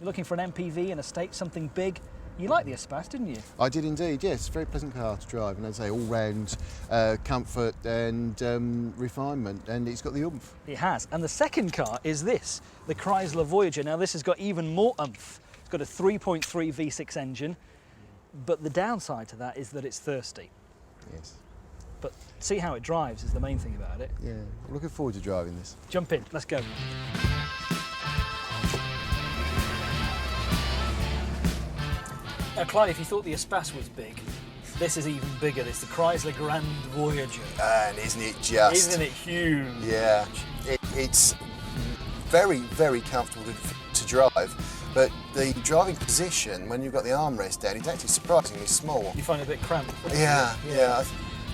You're looking for an MPV, an estate, something big. You liked the Espace, didn't you? I did indeed, yes. Very pleasant car to drive, and as I say, all-round comfort and refinement, and it's got the oomph. It has. And the second car is this, the Chrysler Voyager. Now, this has got even more oomph. It's got a 3.3 V6 engine, but the downside to that is that it's thirsty. Yes. But see how it drives is the main thing about it. Yeah, I'm looking forward to driving this. Jump in, let's go. Now, Clyde, if you thought the Espace was big, this is even bigger. This is the Chrysler Grand Voyager. And isn't it just? Isn't it huge? Yeah, it's very, very comfortable to drive, but the driving position, when you've got the armrest down, it's actually surprisingly small. You find it a bit cramped? Yeah.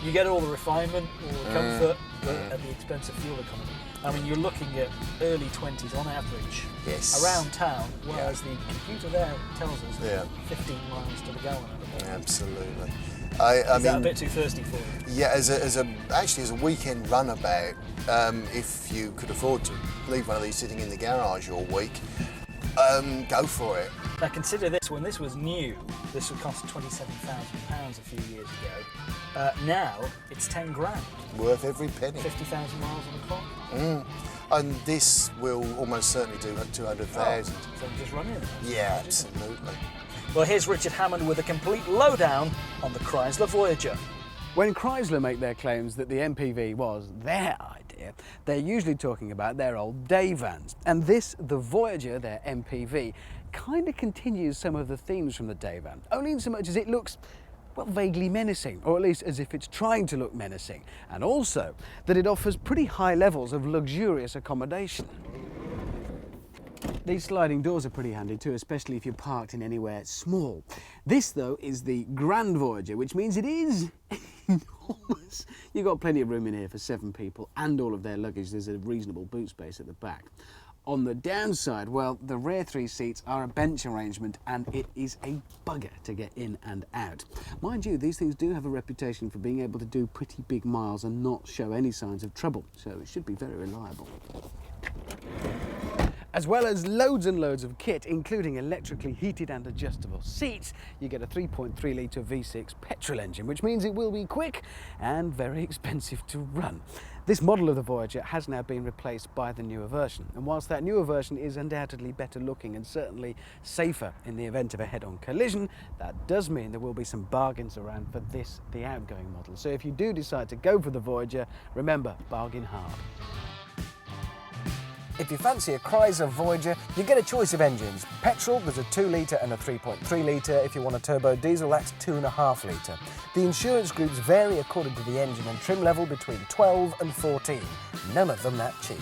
You get all the refinement, all the comfort, but at the expense of fuel economy. I mean, you're looking at early 20s on average around town, whereas the computer there tells us 15 miles to the gallon. Absolutely. Is that a bit too thirsty for you? Yeah, as a weekend runabout, if you could afford to leave one of these sitting in the garage all week, go for it. Now consider this, when this was new, this would cost £27,000 a few years ago. Now, it's 10 grand. Worth every penny. 50,000 miles on the clock. And this will almost certainly do 200,000. So just run in. Yeah, absolutely. Well, here's Richard Hammond with a complete lowdown on the Chrysler Voyager. When Chrysler make their claims that the MPV was their idea, they're usually talking about their old day vans. And this, the Voyager, their MPV, kind of continues some of the themes from the day van, only in so much as it looks, well, vaguely menacing, or at least as if it's trying to look menacing, and also that it offers pretty high levels of luxurious accommodation. These sliding doors are pretty handy too, especially if you're parked in anywhere small. This, though, is the Grand Voyager, which means it is enormous. You've got plenty of room in here for 7 people and all of their luggage. There's a reasonable boot space at the back. On the downside, well, the rear 3 seats are a bench arrangement and it is a bugger to get in and out. Mind you, these things do have a reputation for being able to do pretty big miles and not show any signs of trouble, so it should be very reliable. As well as loads and loads of kit, including electrically heated and adjustable seats, you get a 3.3 litre V6 petrol engine, which means it will be quick and very expensive to run. This model of the Voyager has now been replaced by the newer version, and whilst that newer version is undoubtedly better looking and certainly safer in the event of a head-on collision, that does mean there will be some bargains around for this, the outgoing model. So if you do decide to go for the Voyager, remember, bargain hard. If you fancy a Chrysler Voyager, you get a choice of engines. Petrol, there's a 2 litre and a 3.3 litre. If you want a turbo diesel, that's 2.5 litre. The insurance groups vary according to the engine and trim level between 12 and 14. None of them that cheap.